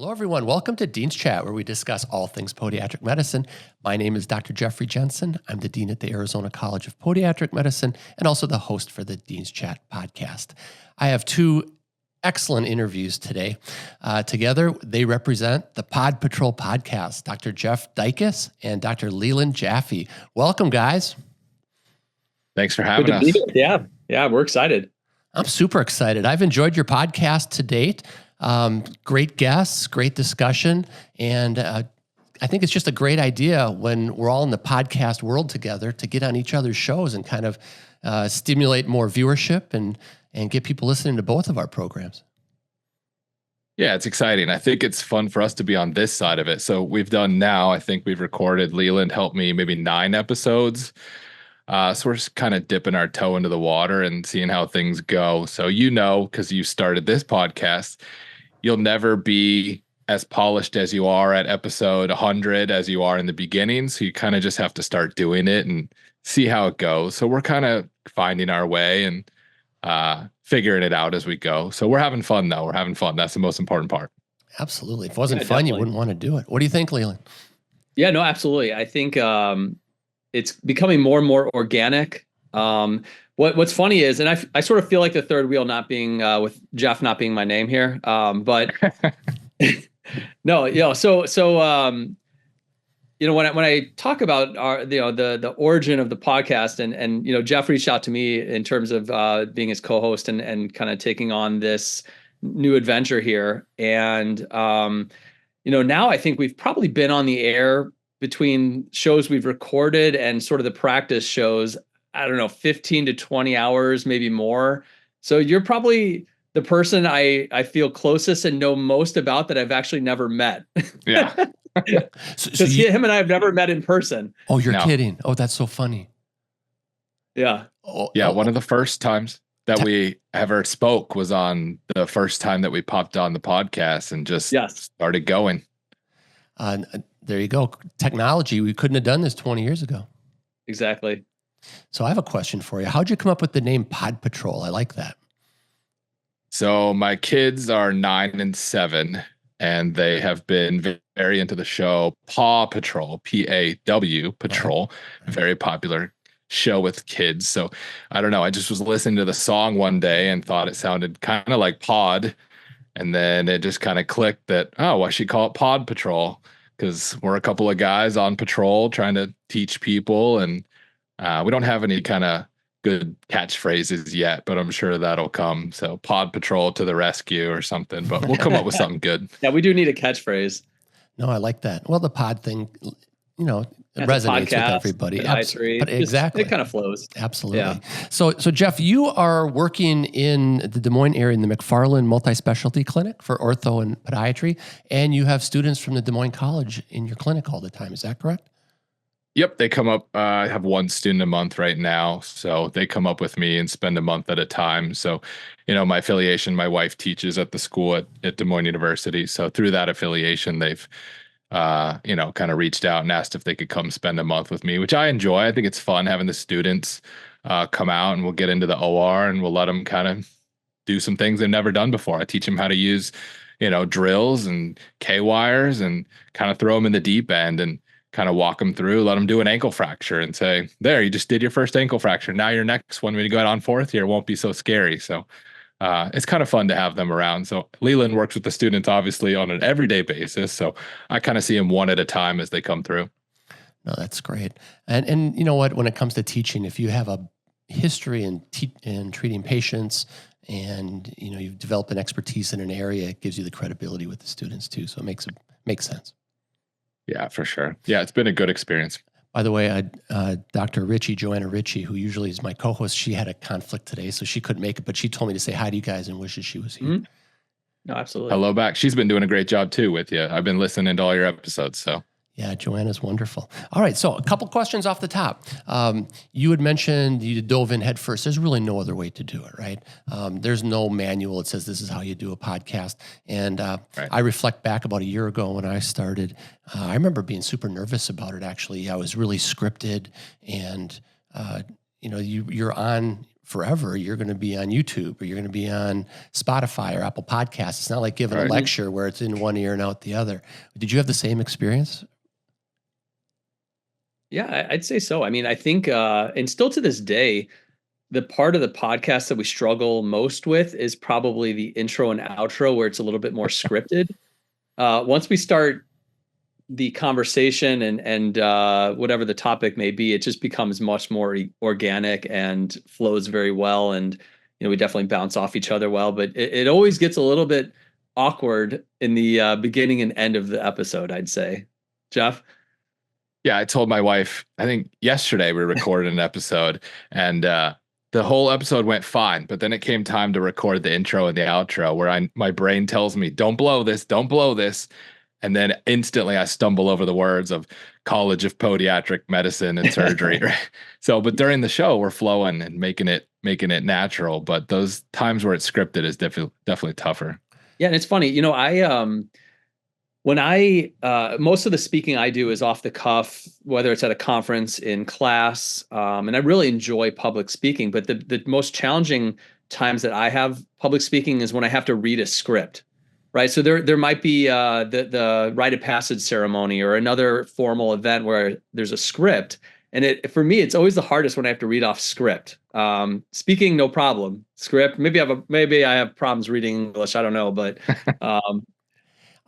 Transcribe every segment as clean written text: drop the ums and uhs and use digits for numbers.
Hello, everyone. Welcome to Dean's Chat, where we discuss all things podiatric medicine. My name is Dr. Jeffrey Jensen. I'm the Dean at the Arizona College of Podiatric Medicine and also the host for the Dean's Chat podcast. I have two excellent interviews today. Together, they represent the PodPatrol podcast, Dr. Jeff Dikis and Dr. Leland Jaffe. Welcome, guys. Thanks for having us. Yeah, we're excited. I'm super excited. I've enjoyed your podcast to date. Great guests, great discussion. And I think it's just a great idea when we're all in the podcast world together to get on each other's shows and kind of stimulate more viewership and get people listening to both of our programs. Yeah, it's exciting. I think it's fun for us to be on this side of it. So I think we've recorded, Leland helped me, maybe 9 episodes. So we're just kind of dipping our toe into the water and seeing how things go. So, because you started this podcast, you'll never be as polished as you are at episode 100 as you are in the beginning. So you kind of just have to start doing it and see how it goes. So we're kind of finding our way and figuring it out as we go. So we're having fun, though. We're having fun. That's the most important part. Absolutely. If it wasn't fun, definitely. You wouldn't want to do it. What do you think, Leland? Yeah, no, absolutely. I think it's becoming more and more organic. What's funny is, and I sort of feel like the third wheel not being with Jeff not being my name here, but no, so when I talk about the origin of the podcast and Jeff reached out to me in terms of being his co-host and kind of taking on this new adventure here, and now I think we've probably been on the air between shows we've recorded and sort of the practice shows, I don't know, 15 to 20 hours, maybe more. So you're probably the person I feel closest and know most about that I've actually never met. Yeah. Because him and I have never met in person. Oh, you're kidding. Oh, that's so funny. Yeah. One of the first times that we ever spoke was on the first time that we popped on the podcast and just started going. There you go. Technology. We couldn't have done this 20 years ago. Exactly. So I have a question for you. How'd you come up with the name PodPatrol? I like that. So my kids are 9 and 7, and they have been very into the show Paw Patrol, P-A-W, Patrol, very popular show with kids. So I don't know. I just was listening to the song one day and thought it sounded kind of like pod. And then it just kind of clicked that, I should call it Pod Patrol, because we're a couple of guys on patrol trying to teach people. And we don't have any kind of good catchphrases yet, but I'm sure that'll come. So Pod Patrol to the rescue or something, but we'll come up with something good. Yeah, we do need a catchphrase. No, I like that. Well, the pod thing, it As resonates with everybody. But exactly. It kind of flows. Absolutely. Yeah. So Jeff, you are working in the Des Moines area in the McFarland Multi-Specialty Clinic for ortho and podiatry, and you have students from the Des Moines College in your clinic all the time. Is that correct? Yep. They come up. I have one student a month right now. So they come up with me and spend a month at a time. So, my affiliation, my wife teaches at the school at Des Moines University. So through that affiliation, they've kind of reached out and asked if they could come spend a month with me, which I enjoy. I think it's fun having the students come out, and we'll get into the OR and we'll let them kind of do some things they've never done before. I teach them how to use, drills and K-wires and kind of throw them in the deep end and kind of walk them through, let them do an ankle fracture and say, there, you just did your first ankle fracture. Now your next one, when you go out on fourth year, won't be so scary. So it's kind of fun to have them around. So Leland works with the students, obviously, on an everyday basis. So I kind of see them one at a time as they come through. No, that's great. And you know what? When it comes to teaching, if you have a history in treating patients and, you've developed an expertise in an area, it gives you the credibility with the students too. So it makes sense. Yeah, for sure. Yeah, it's been a good experience. By the way, Dr. Joanna Ritchie, who usually is my co-host, she had a conflict today, so she couldn't make it, but she told me to say hi to you guys and wishes she was here. Mm-hmm. No, absolutely. Hello back. She's been doing a great job too with you. I've been listening to all your episodes. So yeah, Joanna's wonderful. All right, so a couple questions off the top. You had mentioned you dove in head first. There's really no other way to do it, right? There's no manual that says this is how you do a podcast. And I reflect back about a year ago when I started. I remember being super nervous about it, actually. I was really scripted, and you're on forever, you're going to be on YouTube or you're going to be on Spotify or Apple Podcasts. It's not like giving a lecture where it's in one ear and out the other. Did you have the same experience? Yeah, I'd say so. I mean, I think, and still to this day, the part of the podcast that we struggle most with is probably the intro and outro, where it's a little bit more scripted. Once we start the conversation and whatever the topic may be, it just becomes much more organic and flows very well. And, we definitely bounce off each other well, but it always gets a little bit awkward in the beginning and end of the episode, I'd say. Jeff? Yeah, I told my wife, I think yesterday we recorded an episode, and the whole episode went fine, but then it came time to record the intro and the outro where my brain tells me, don't blow this, don't blow this. And then instantly I stumble over the words of College of Podiatric Medicine and Surgery. Right? So, but during the show, we're flowing and making it natural. But those times where it's scripted is definitely tougher. Yeah, and it's funny, when most of the speaking I do is off the cuff, whether it's at a conference, in class, and I really enjoy public speaking, but the most challenging times that I have public speaking is when I have to read a script, right? So there might be the rite of passage ceremony or another formal event where there's a script. And for me, it's always the hardest when I have to read off script. Speaking, no problem. Script, maybe I have problems reading English. I don't know, but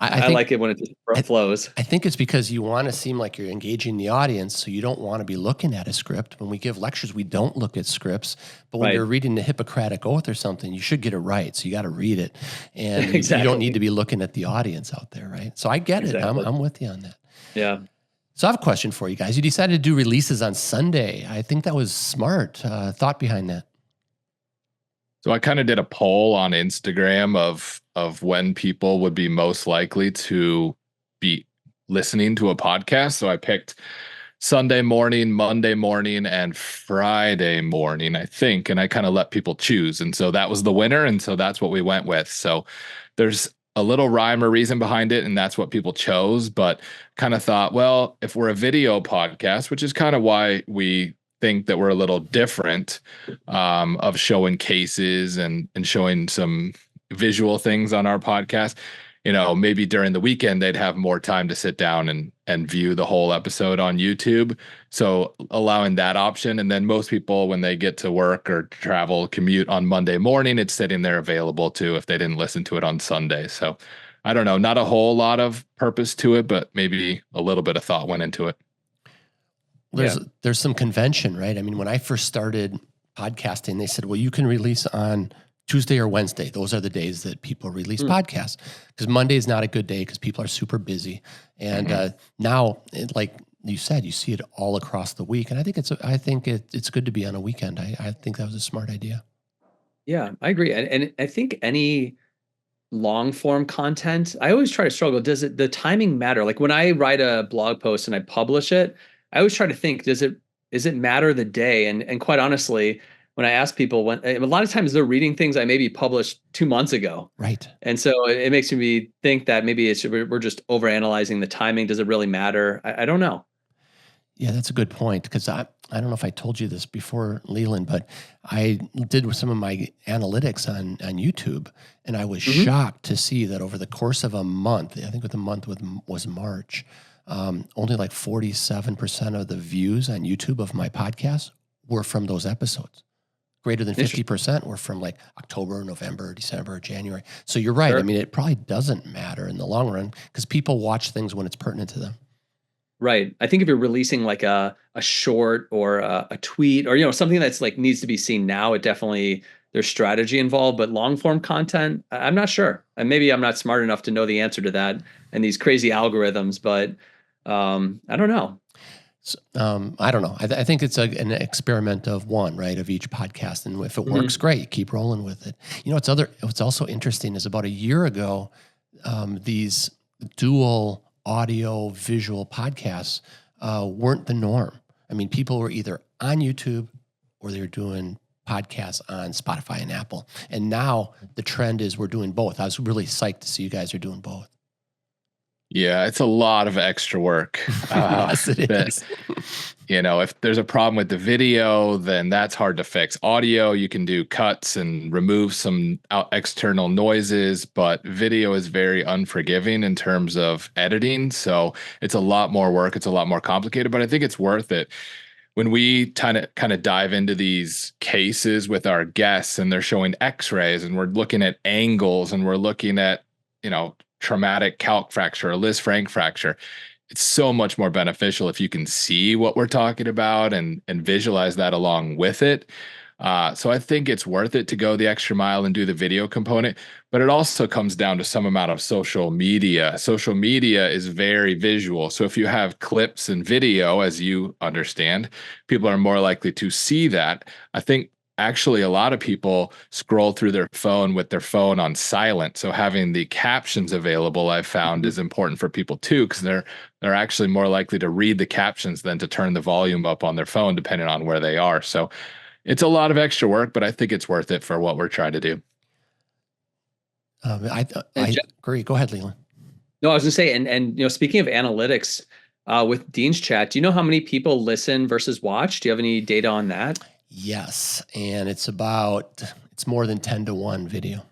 I like it when it just flows. I think it's because you want to seem like you're engaging the audience, so you don't want to be looking at a script. When we give lectures, we don't look at scripts. But when you're reading the Hippocratic Oath or something, you should get it right. So you got to read it. And you don't need to be looking at the audience out there, right? So I get it. I'm with you on that. Yeah. So I have a question for you guys. You decided to do releases on Sunday. I think that was smart. Thought behind that. So I kind of did a poll on Instagram of when people would be most likely to be listening to a podcast. So I picked Sunday morning, Monday morning, and Friday morning, I think, and I kind of let people choose. And so that was the winner, and so that's what we went with. So there's a little rhyme or reason behind it, and that's what people chose, but kind of thought, well, if we're a video podcast, which is kind of why we think that we're a little different, of showing cases and showing some visual things on our podcast, maybe during the weekend they'd have more time to sit down and view the whole episode on YouTube. So allowing that option. And then most people, when they get to work or travel, commute on Monday morning, it's sitting there available too if they didn't listen to it on Sunday. So I don't know, not a whole lot of purpose to it, but maybe a little bit of thought went into it. There's some convention, right? I mean, when I first started podcasting, they said, well, you can release on Tuesday or Wednesday. Those are the days that people release podcasts, because Monday is not a good day because people are super busy. And now, like you said, you see it all across the week. And I think it's good to be on a weekend. I think that was a smart idea. Yeah, I agree. And I think any long form content, I always try to struggle. Does the timing matter? Like when I write a blog post and I publish it, I always try to think, does it matter the day? And quite honestly, when I ask people, a lot of times they're reading things I maybe published 2 months ago. Right. And so it makes me think that maybe we're just overanalyzing the timing. Does it really matter? I don't know. Yeah, that's a good point, because I don't know if I told you this before, Leland, but I did some of my analytics on YouTube, and I was shocked to see that over the course of a month, I think the month was March, only like 47% of the views on YouTube of my podcast were from those episodes. Greater than 50% were from like October, November, December, January. So you're right. Sure. I mean, it probably doesn't matter in the long run because people watch things when it's pertinent to them. Right. I think if you're releasing like a short or a tweet or, something that's like needs to be seen now, it definitely, there's strategy involved, but long form content, I'm not sure. And maybe I'm not smart enough to know the answer to that and these crazy algorithms, but I don't know. So, I don't know. I think it's an experiment of one, right, of each podcast. And if it works, great, keep rolling with it. What's also interesting is about a year ago, these dual audio visual podcasts weren't the norm. I mean, people were either on YouTube or they were doing podcasts on Spotify and Apple. And now the trend is we're doing both. I was really psyched to see you guys are doing both. Yeah, it's a lot of extra work. Yes, it is. If there's a problem with the video, then that's hard to fix. Audio, you can do cuts and remove some external noises, but video is very unforgiving in terms of editing. So it's a lot more work. It's a lot more complicated, but I think it's worth it. When we kind of dive into these cases with our guests and they're showing x-rays and we're looking at angles and we're looking at, traumatic calc fracture or Lisfranc fracture, it's so much more beneficial if you can see what we're talking about and visualize that along with it. So I think it's worth it to go the extra mile and do the video component, but it also comes down to some amount of social media. Social media is very visual. So if you have clips and video, as you understand, people are more likely to see that. I think actually a lot of people scroll through their phone with their phone on silent. So having the captions available, I've found, is important for people too, because they're actually more likely to read the captions than to turn the volume up on their phone, depending on where they are. So it's a lot of extra work, but I think it's worth it for what we're trying to do. I agree. Go ahead, Leland. No, I was going to say, and speaking of analytics, with Dean's Chat, do you know how many people listen versus watch? Do you have any data on that? Yes, and it's more than 10 to 1 video.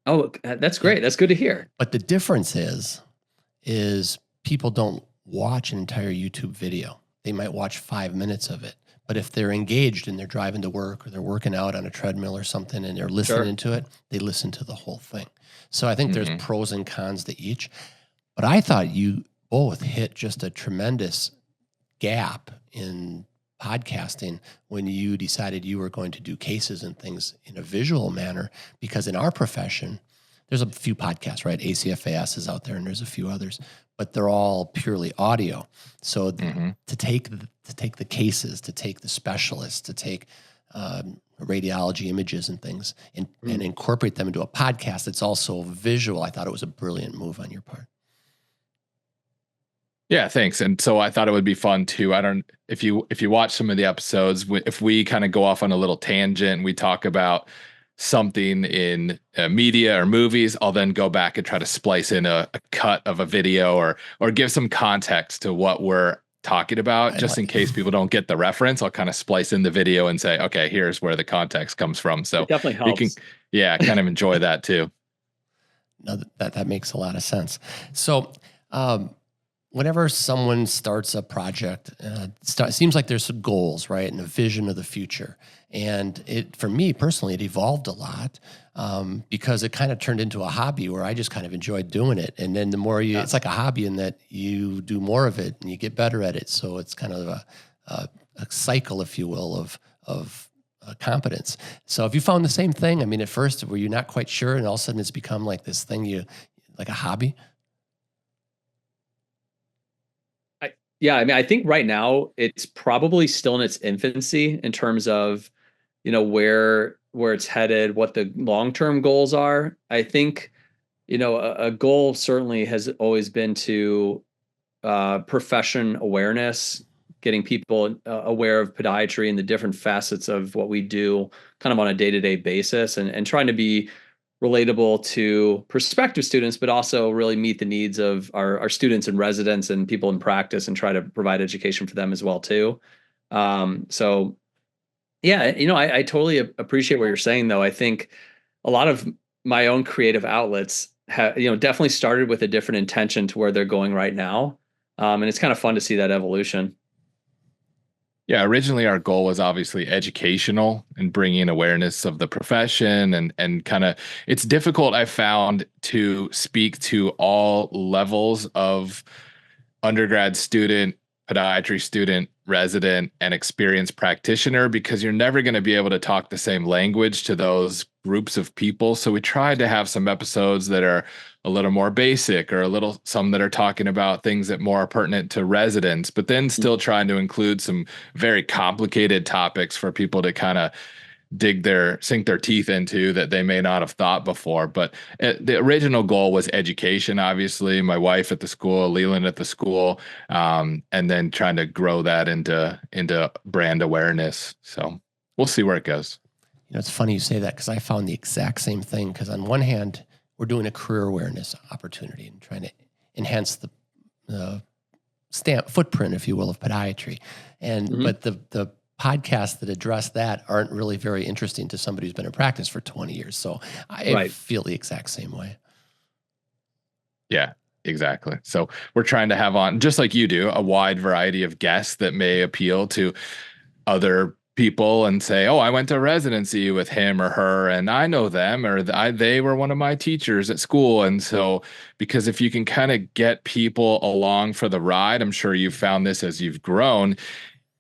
Oh, that's great. That's good to hear. But the difference is people don't watch an entire YouTube video. They might watch 5 minutes of it. But if they're engaged and they're driving to work or they're working out on a treadmill or something and they're listening to it, they listen to the whole thing. So I think there's pros and cons to each. But I thought you both hit just a tremendous gap in podcasting when you decided you were going to do cases and things in a visual manner, because in our profession, there's a few podcasts, right? ACFAS is out there and there's a few others, but they're all purely audio. So to take the cases, to take the specialists, to take radiology images and things and incorporate them into a podcast that's also visual, I thought it was a brilliant move on your part. Yeah, thanks. And so I thought it would be fun too. If you watch some of the episodes, if we kind of go off on a little tangent, we talk about something in media or movies, I'll then go back and try to splice in a cut of a video or give some context to what we're talking about, just in case people don't get the reference. I'll kind of splice in the video and say, okay, here's where the context comes from. So it definitely helps. You can, kind of enjoy that too. No, that makes a lot of sense. So, whenever someone starts a project, it seems like there's some goals, right? And a vision of the future. And for me personally, it evolved a lot because it kind of turned into a hobby where I just kind of enjoyed doing it. And then the more it's like a hobby in that you do more of it and you get better at it. So it's kind of a cycle, if you will, of competence. So have you found the same thing? I mean, at first, were you not quite sure and all of a sudden it's become like this thing like a hobby? Yeah, I mean, I think right now it's probably still in its infancy in terms of, where it's headed, what the long-term goals are. I think, a goal certainly has always been to profession awareness, getting people aware of podiatry and the different facets of what we do kind of on a day-to-day basis and trying to be relatable to prospective students, but also really meet the needs of our students and residents and people in practice and try to provide education for them as well too. So yeah, I totally appreciate what you're saying though. I think a lot of my own creative outlets have, definitely started with a different intention to where they're going right now. And it's kind of fun to see that evolution. Yeah, originally our goal was obviously educational and bringing awareness of the profession and kind of, it's difficult, I found, to speak to all levels of undergrad student, podiatry student, resident, and experienced practitioner, because you're never going to be able to talk the same language to those groups of people. So we tried to have some episodes that are a little more basic or some that are talking about things that more are pertinent to residents, but then still trying to include some very complicated topics for people to kind of sink their teeth into that they may not have thought before. But the original goal was education, obviously, my wife at the school, Leland at the school, and then trying to grow that into brand awareness. So we'll see where it goes. It's funny you say that because I found the exact same thing. Because on one hand, we're doing a career awareness opportunity and trying to enhance the footprint, if you will, of podiatry. And but the podcasts that address that aren't really very interesting to somebody who's been in practice for 20 years. So I feel the exact same way. Yeah, exactly. So we're trying to have on, just like you do, a wide variety of guests that may appeal to other people and say, oh, I went to residency with him or her and I know them, or they were one of my teachers at school. And so, because if you can kind of get people along for the ride, I'm sure you've found this as you've grown,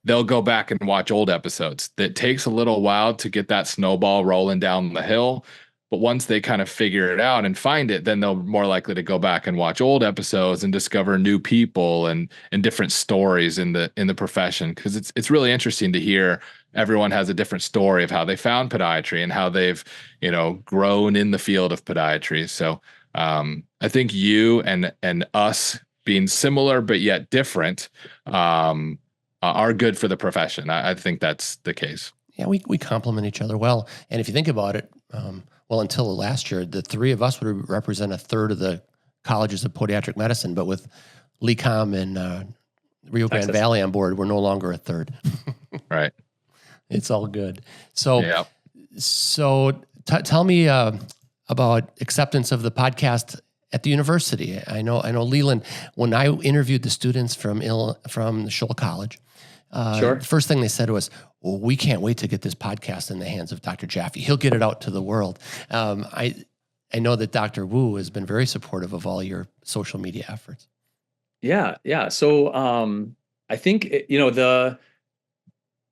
they'll go back and watch old episodes. That takes a little while to get that snowball rolling down the hill. But once they kind of figure it out and find it, then they're more likely to go back and watch old episodes and discover new people and different stories in the profession. Because it's really interesting to hear everyone has a different story of how they found podiatry and how they've, grown in the field of podiatry. So I think you and us being similar but yet different are good for the profession. I think that's the case. Yeah, we complement each other well. And if you think about it, well, until last year, the three of us would represent a third of the colleges of podiatric medicine. But with LECOM and Rio Grande Valley on board, we're no longer a third. Right. It's all good. So, tell me about acceptance of the podcast at the university. I know, Leland, when I interviewed the students from the Scholl College, the first thing they said was, well, we can't wait to get this podcast in the hands of Dr. Jaffe. He'll get it out to the world. I know that Dr. Wu has been very supportive of all your social media efforts. Yeah. So I think,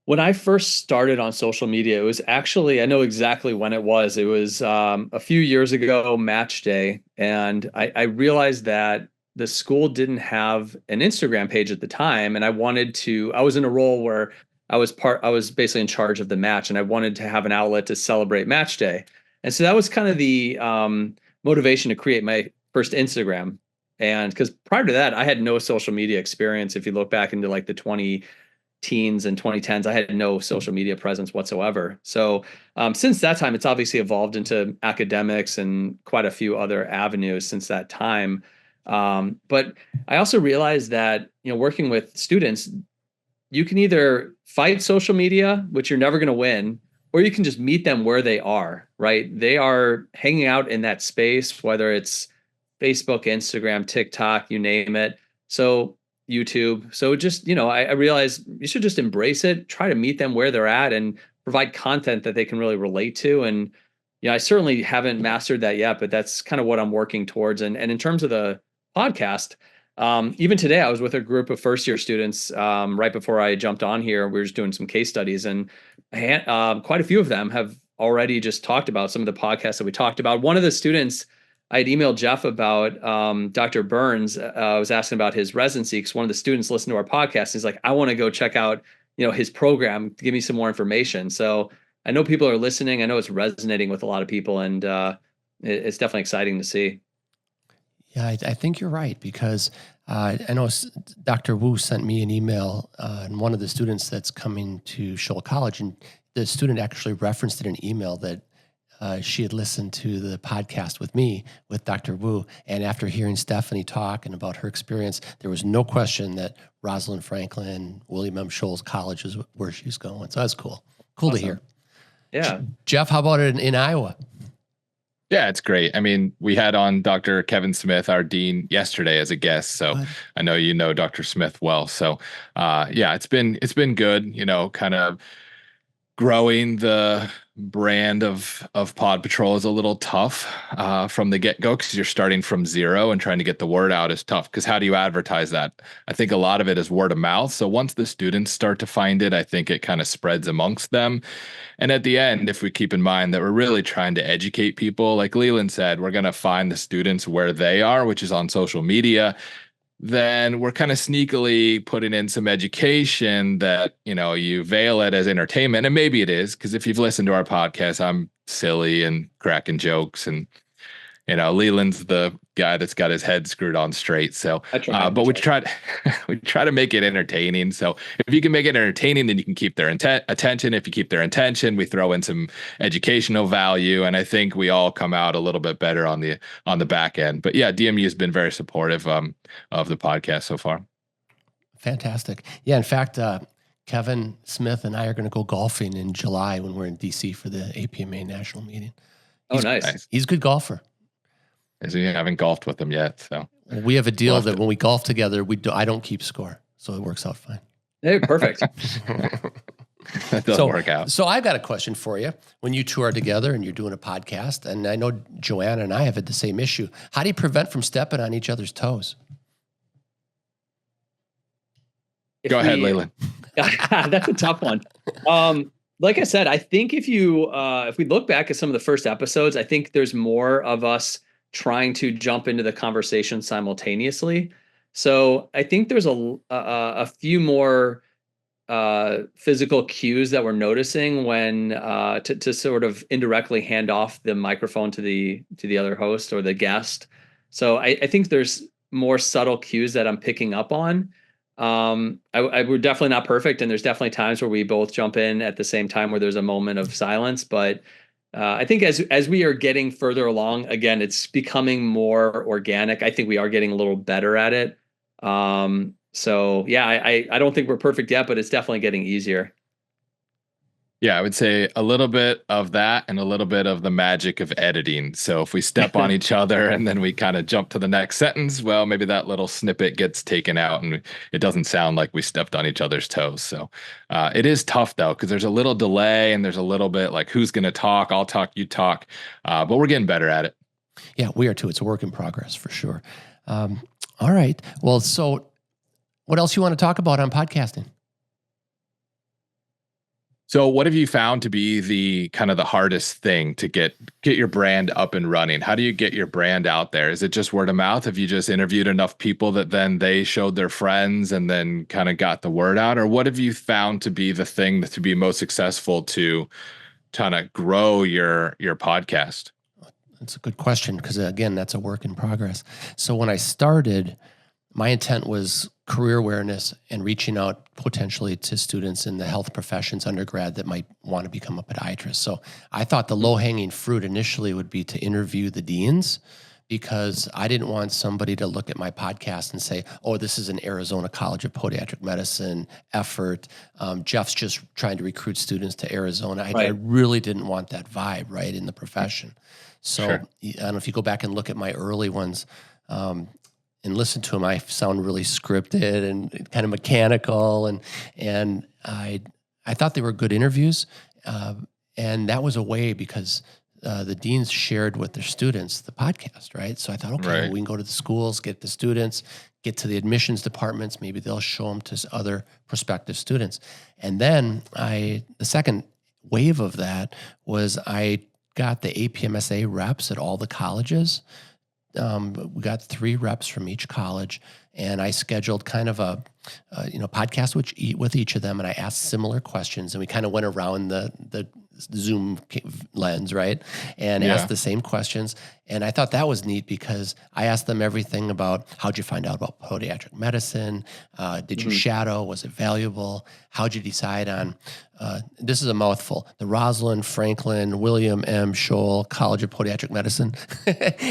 when I first started on social media, it was actually, I know exactly when it was. It was a few years ago, match day. And I realized that the school didn't have an Instagram page at the time. And I was in a role where I was basically in charge of the match, and I wanted to have an outlet to celebrate match day. And so that was kind of the motivation to create my first Instagram. And because prior to that, I had no social media experience. If you look back into like the 2010s and 2010s, I had no social media presence whatsoever. So since that time, it's obviously evolved into academics and quite a few other avenues since that time. But I also realized that, working with students, you can either fight social media, which you're never going to win, or you can just meet them where they are, right? They are hanging out in that space, whether it's Facebook, Instagram, TikTok, you name it. So YouTube. So just, I realized you should just embrace it, try to meet them where they're at and provide content that they can really relate to. And, I certainly haven't mastered that yet, but that's kind of what I'm working towards. And in terms of the podcast, even today, I was with a group of first-year students right before I jumped on here. We were just doing some case studies, and quite a few of them have already just talked about some of the podcasts that we talked about. One of the students, I had emailed Jeff about Dr. Burns. I was asking about his residency because one of the students listened to our podcast. He's like, I want to go check out, his program to give me some more information. So I know people are listening. I know it's resonating with a lot of people, and it's definitely exciting to see. Yeah, I think you're right, because I know Dr. Wu sent me an email, and one of the students that's coming to Scholl College, and the student actually referenced in an email that she had listened to the podcast with me, with Dr. Wu, and after hearing Stephanie talk and about her experience, there was no question that Rosalind Franklin, William M. Scholl's College is where she's going. So that's cool. Cool awesome to hear. Yeah. Jeff, how about it in Iowa? Yeah, it's great. I mean, we had on Dr. Kevin Smith, our dean, yesterday as a guest. So I know Dr. Smith well. So it's been good, kind of growing the brand of PodPatrol is a little tough from the get-go, because you're starting from zero, and trying to get the word out is tough, because how do you advertise that? I think a lot of it is word of mouth. So once the students start to find it, I think it kind of spreads amongst them. And at the end, if we keep in mind that we're really trying to educate people, like Leland said, we're going to find the students where they are, which is on social media. Then we're kind of sneakily putting in some education that, you veil it as entertainment. And maybe it is, because if you've listened to our podcast, I'm silly and cracking jokes, and, Leland's the guy that's got his head screwed on straight. So, but we try to make it entertaining. So if you can make it entertaining, then you can keep their attention. If you keep their attention, we throw in some educational value. And I think we all come out a little bit better on the back end. But yeah, DMU has been very supportive of the podcast so far. Fantastic. Yeah. In fact, Kevin Smith and I are going to go golfing in July when we're in DC for the APMA national meeting. Nice. He's a good golfer. I haven't golfed with him yet. So we have a deal that when we golf together, I don't keep score. So it works out fine. Hey, perfect. That doesn't work out. So I've got a question for you. When you two are together and you're doing a podcast, and I know Joanna and I have had the same issue, how do you prevent from stepping on each other's toes? Go ahead, Leland. That's a tough one. Like I said, I think if we look back at some of the first episodes, I think there's more of us trying to jump into the conversation simultaneously. So I think there's a few more physical cues that we're noticing when to sort of indirectly hand off the microphone to the other host or the guest. So I think there's more subtle cues that I'm picking up on. We're definitely not perfect, and there's definitely times where we both jump in at the same time where there's a moment of silence. But I think as we are getting further along, again, it's becoming more organic. I think we are getting a little better at it. So yeah, I don't think we're perfect yet, but it's definitely getting easier. Yeah, I would say a little bit of that and a little bit of the magic of editing. So if we step on each other and then we kind of jump to the next sentence, well, maybe that little snippet gets taken out and it doesn't sound like we stepped on each other's toes. So it is tough though, because there's a little delay and there's a little bit like who's going to talk, I'll talk, you talk, but we're getting better at it. Yeah, we are too. It's a work in progress for sure. All right. Well, so what else you want to talk about on podcasting? So what have you found to be the kind of the hardest thing to get your brand up and running? How do you get your brand out there? Is it just word of mouth? Have you just interviewed enough people that then they showed their friends and then kind of got the word out? Or what have you found to be the thing to be most successful to kind of grow your podcast? That's a good question because, again, that's a work in progress. So when I started, my intent was career awareness and reaching out potentially to students in the health professions undergrad that might want to become a podiatrist. So I thought the low-hanging fruit initially would be to interview the deans, because I didn't want somebody to look at my podcast and say, oh, this is an Arizona College of Podiatric Medicine effort. Jeff's just trying to recruit students to Arizona. I really didn't want that vibe, right, in the profession. So I don't know if you go back and look at my early ones, and listen to them, I sound really scripted and kind of mechanical, and I thought they were good interviews, and that was a way because the deans shared with their students the podcast, right? So I thought, okay, we can go to the schools, get the students, get to the admissions departments, maybe they'll show them to other prospective students, and then the second wave of that was I got the APMSA reps at all the colleges. We got 3 reps from each college, and I scheduled kind of a podcast with each of them, and I asked similar questions, and we kind of went around the Zoom lens, right, and asked the same questions. And I thought that was neat because I asked them everything about how'd you find out about podiatric medicine? Did you shadow? Was it valuable? How'd you decide on, this is a mouthful, the Rosalind Franklin William M. Scholl College of Podiatric Medicine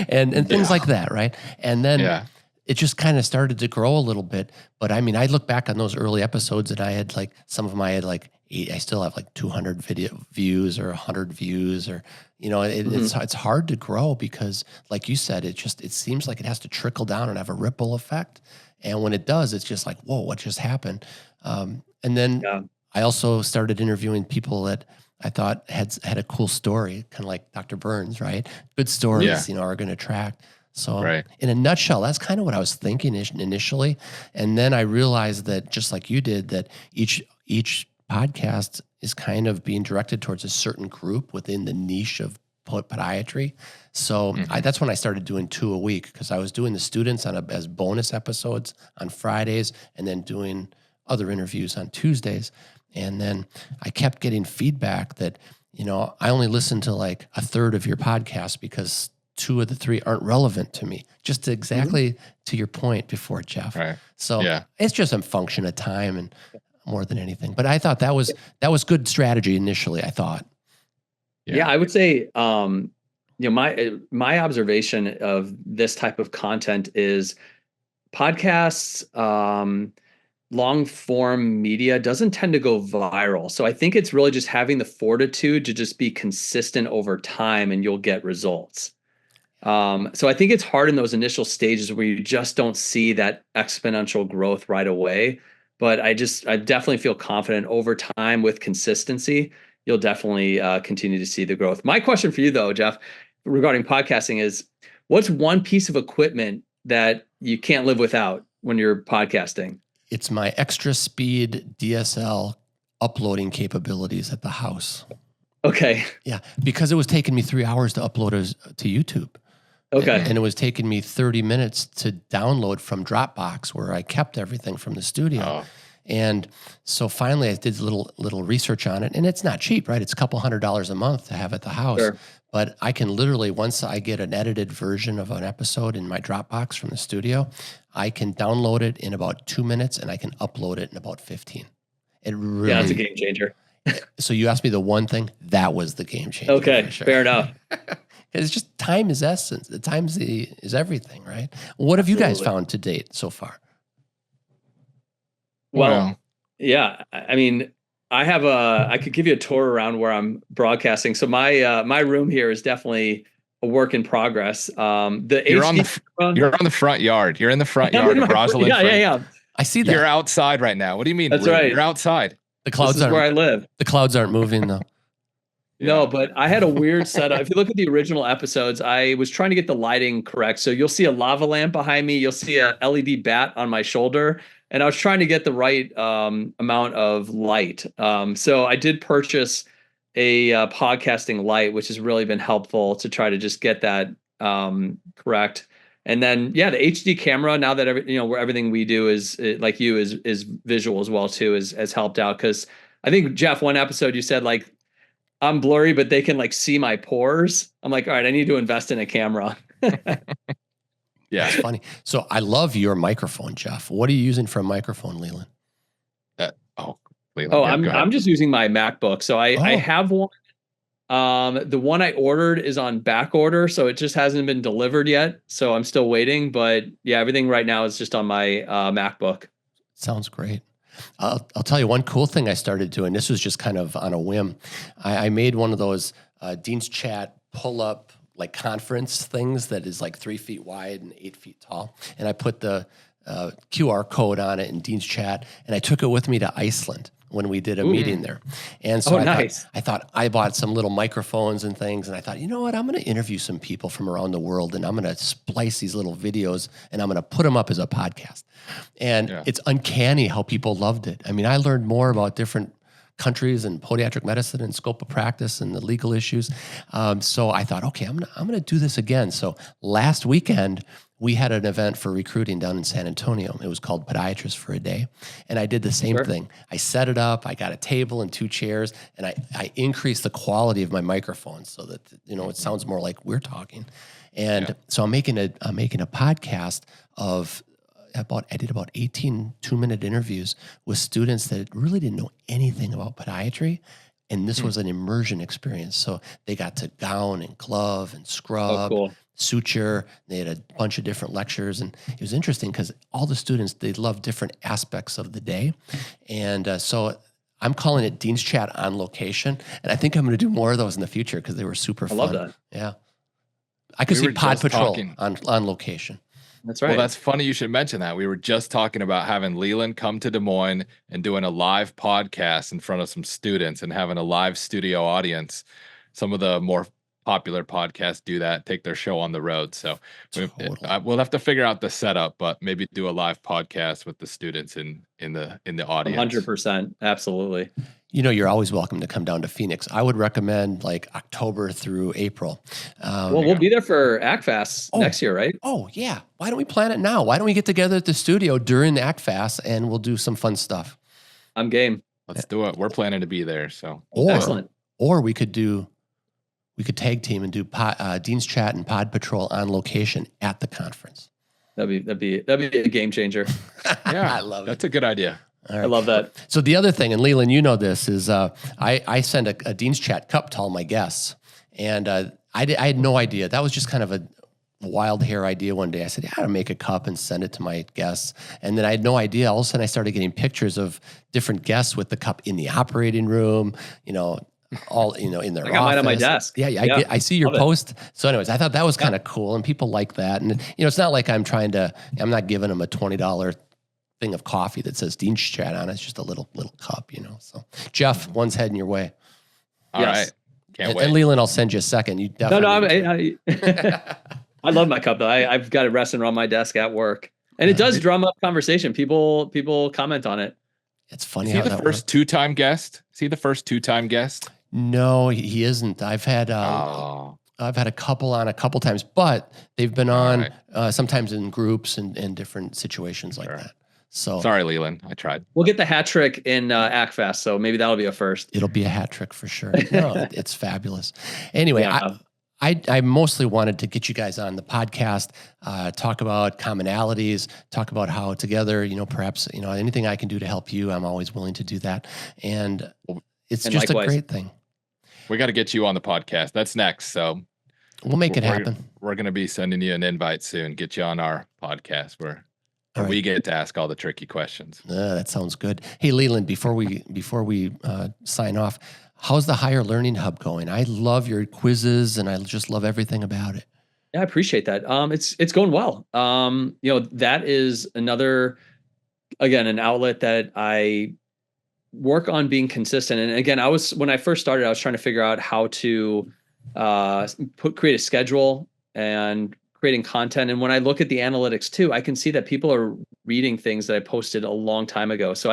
and things like that, right? And then it just kind of started to grow a little bit. But I mean, I look back on those early episodes and I had some of them I had 8, I still have 200 video views or 100 views, or, it's hard to grow because, like you said, it seems like it has to trickle down and have a ripple effect. And when it does, it's just like, whoa, what just happened? And then I also started interviewing people that I thought had a cool story, kind of like Dr. Burns, right? Good stories, are going to attract. So in a nutshell, that's kind of what I was thinking initially. And then I realized that, just like you did, that each podcast is kind of being directed towards a certain group within the niche of podiatry. So that's when I started doing 2 a week, because I was doing the students as bonus episodes on Fridays and then doing other interviews on Tuesdays. And then I kept getting feedback that, I only listened to a third of your podcast because 2 of the 3 aren't relevant to me, just exactly to your point before, Jeff. Right. So it's just a function of time and more than anything. But I thought that was good strategy initially, I thought. Yeah, I would say, my observation of this type of content is podcasts, long form media doesn't tend to go viral. So I think it's really just having the fortitude to just be consistent over time and you'll get results. So I think it's hard in those initial stages where you just don't see that exponential growth right away. But I definitely feel confident over time with consistency, you'll definitely continue to see the growth. My question for you though, Jeff, regarding podcasting is, what's one piece of equipment that you can't live without when you're podcasting? It's my extra speed DSL uploading capabilities at the house. Okay. Yeah, because it was taking me 3 hours to upload to YouTube. Okay. And it was taking me 30 minutes to download from Dropbox, where I kept everything from the studio. Oh. And so finally I did a little research on it, and it's not cheap, right? It's a couple $100 a month to have at the house. Sure. But I can literally, once I get an edited version of an episode in my Dropbox from the studio, I can download it in about 2 minutes and I can upload it in about 15. It really, Yeah, it's a game changer. So you asked me the one thing, that was the game changer. Okay, for sure. fair enough. It's just time is essence. The time is everything, right? What have you guys found to date so far? Well, yeah, I mean, I could give you a tour around where I'm broadcasting. So my room here is definitely a work in progress. You're on the front yard. You're in the front yard of Rosalind. Yeah. I see that. You're outside right now. What do you mean? That's right. You're outside. The clouds This is where I live. The clouds aren't moving though. No, but I had a weird setup. If you look at the original episodes, I was trying to get the lighting correct. So you'll see a lava lamp behind me. You'll see a LED bat on my shoulder. And I was trying to get the right amount of light. So I did purchase a podcasting light, which has really been helpful to try to just get that correct. And then, yeah, the HD camera, now that where everything we do is like you is visual as well too, has helped out. Because I think, Jeff, one episode you said like, I'm blurry, but they can like see my pores. I'm like, all right, I need to invest in a camera. Yeah, it's funny. So I love your microphone, Jeff. What are you using for a microphone, Leland? Leland, I'm just using my MacBook. So I have one. The one I ordered is on back order, so it just hasn't been delivered yet. So I'm still waiting. But yeah, everything right now is just on my MacBook. Sounds great. I'll tell you one cool thing I started doing. This was just kind of on a whim. I made one of those Dean's Chat pull-up like conference things that is like 3 feet wide and 8 feet tall. And I put the QR code on it in Dean's Chat, and I took it with me to Iceland when we did a meeting there. And so I thought I bought some little microphones and things, and I thought, you know what, I'm going to interview some people from around the world, and I'm going to splice these little videos, and I'm going to put them up as a podcast. And it's uncanny how people loved it. I mean, I learned more about different countries and podiatric medicine and scope of practice and the legal issues. So I thought, okay, I'm gonna do this again. So last weekend, we had an event for recruiting down in San Antonio. It was called Podiatrist for a Day. And I did the same thing. I set it up, I got a table and 2 chairs, and I increased the quality of my microphone so that, it sounds more like we're talking. And so I'm making a podcast of I did about 18 2-minute interviews with students that really didn't know anything about podiatry. And this was an immersion experience. So they got to gown and glove and scrub, suture. They had a bunch of different lectures. And it was interesting because all the students, they love different aspects of the day. And so I'm calling it Dean's Chat on Location. And I think I'm going to do more of those in the future because they were super fun. I love that. Yeah. I could see PodPatrol on location. That's right. Well, that's funny you should mention that. We were just talking about having Leland come to Des Moines and doing a live podcast in front of some students and having a live studio audience. Some of the more popular podcasts do that, take their show on the road. So we'll have to figure out the setup, but maybe do a live podcast with the students in the audience. 100%. Absolutely. You're always welcome to come down to Phoenix. I would recommend like October through April. We'll be there for ACFAS next year, right? Oh, yeah. Why don't we plan it now? Why don't we get together at the studio during ACFAS and we'll do some fun stuff? I'm game. Let's do it. We're planning to be there. So excellent. Or we could tag team and do Dean's Chat and PodPatrol on location at the conference. That'd be a game changer. Yeah, I love it. That's a good idea. All right. I love that. So the other thing, and Leland, you know this, is I send a Dean's Chat cup to all my guests. And I had no idea. That was just kind of wild hair idea one day. I said, yeah, I'll make a cup and send it to my guests. And then I had no idea. All of a sudden I started getting pictures of different guests with the cup in the operating room, all, in their I got mine on my office. desk. Yeah. I see your Love it. post. So anyways, I thought that was kind of cool, and people like that. And, it's not like I'm not giving them a $20 thing of coffee that says Dean's Chat on it. It's just a little cup, So Jeff, one's heading your way. All right. Can't wait. And Leland, I'll send you a second. You definitely. I love my cup though. I've got it resting on my desk at work, and it does drum up conversation. People comment on it. It's funny. Is he the first two-time guest? Is he the first two-time guest? No, he isn't. I've had a couple on a couple times, but they've been on sometimes in groups and different situations like that. So sorry, Leland, I tried. We'll get the hat trick in ACFest, so maybe that'll be a first. It'll be a hat trick for sure. No, it's fabulous. Anyway, I mostly wanted to get you guys on the podcast, talk about commonalities, talk about how together, perhaps, anything I can do to help you, I'm always willing to do that. And it's just likewise. A great thing. We got to get you on the podcast. That's next. So we'll make it happen. We're going to be sending you an invite soon. Get you on our podcast where we get to ask all the tricky questions. That sounds good. Hey, Leland, before we sign off, how's the Higher Learning Hub going? I love your quizzes, and I just love everything about it. Yeah, I appreciate that. It's going well. That is another, again, an outlet that I work on being consistent. And again, when I first started, I was trying to figure out how to create a schedule and creating content. And when I look at the analytics too, I can see that people are reading things that I posted a long time ago. So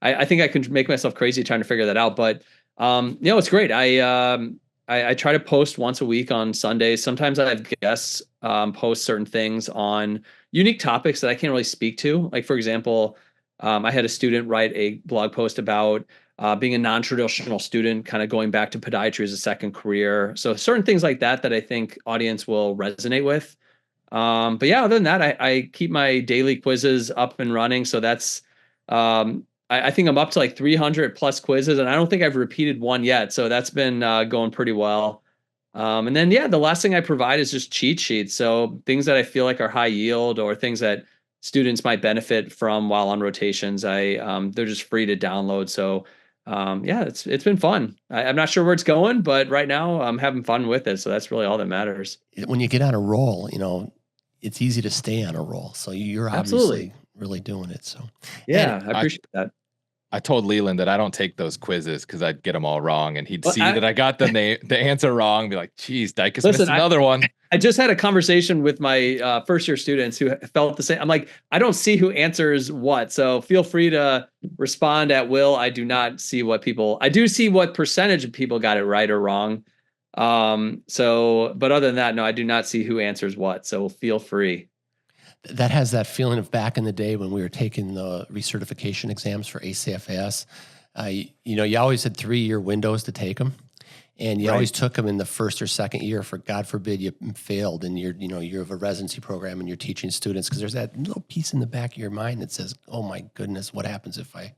I think I can make myself crazy trying to figure that out. But it's great. I try to post once a week on Sundays. Sometimes I have guests post certain things on unique topics that I can't really speak to. Like, for example, I had a student write a blog post about being a non-traditional student, kind of going back to podiatry as a second career. So certain things like that I think audience will resonate with. But yeah, other than that, I keep my daily quizzes up and running. So that's, I think I'm up to like 300 plus quizzes, and I don't think I've repeated one yet. So that's been going pretty well. And then, the last thing I provide is just cheat sheets. So things that I feel like are high yield or things that students might benefit from while on rotations. They're just free to download. So it's been fun. I'm not sure where it's going, but right now I'm having fun with it. So that's really all that matters. When you get on a roll, it's easy to stay on a roll. So you're obviously really doing it. So I appreciate that. I told Leland that I don't take those quizzes because I'd get them all wrong, and he'd see that I got the answer wrong and be like, geez, Dikis missed another one. I just had a conversation with my first year students who felt the same. I'm like, I don't see who answers what. So feel free to respond at will. I do not see I do see what percentage of people got it right or wrong. But other than that, no, I do not see who answers what. So feel free. That has that feeling of back in the day when we were taking the recertification exams for ACFAS. You always had 3-year windows to take them, and you always took them in the first or second year. For God forbid you failed and you're of a residency program and you're teaching students, because there's that little piece in the back of your mind that says, "Oh my goodness, what happens if I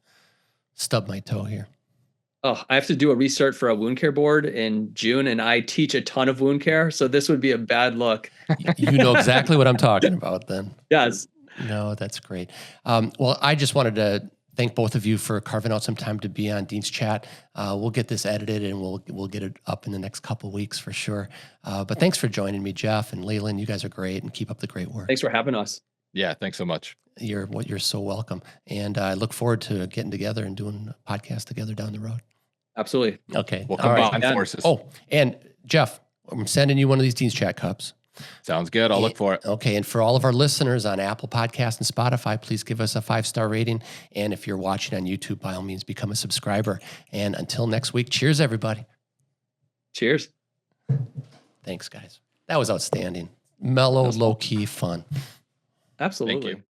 stub my toe here?" Oh, I have to do a research for a wound care board in June, and I teach a ton of wound care, so this would be a bad look. You know exactly what I'm talking about then. Yes. No, that's great. Well, I just wanted to thank both of you for carving out some time to be on Dean's Chat. We'll get this edited and we'll get it up in the next couple of weeks for sure. But thanks for joining me, Jeff and Leland. You guys are great, and keep up the great work. Thanks for having us. Yeah, thanks so much. You're so welcome. And I look forward to getting together and doing a podcast together down the road. Absolutely. Okay. We'll combine forces. Oh, and Jeff, I'm sending you one of these Dean's Chat cups. Sounds good. I'll look for it. Okay. And for all of our listeners on Apple Podcasts and Spotify, please give us a 5-star rating. And if you're watching on YouTube, by all means, become a subscriber. And until next week, cheers, everybody. Cheers. Thanks, guys. That was outstanding. Mellow, low-key fun. Absolutely. Thank you.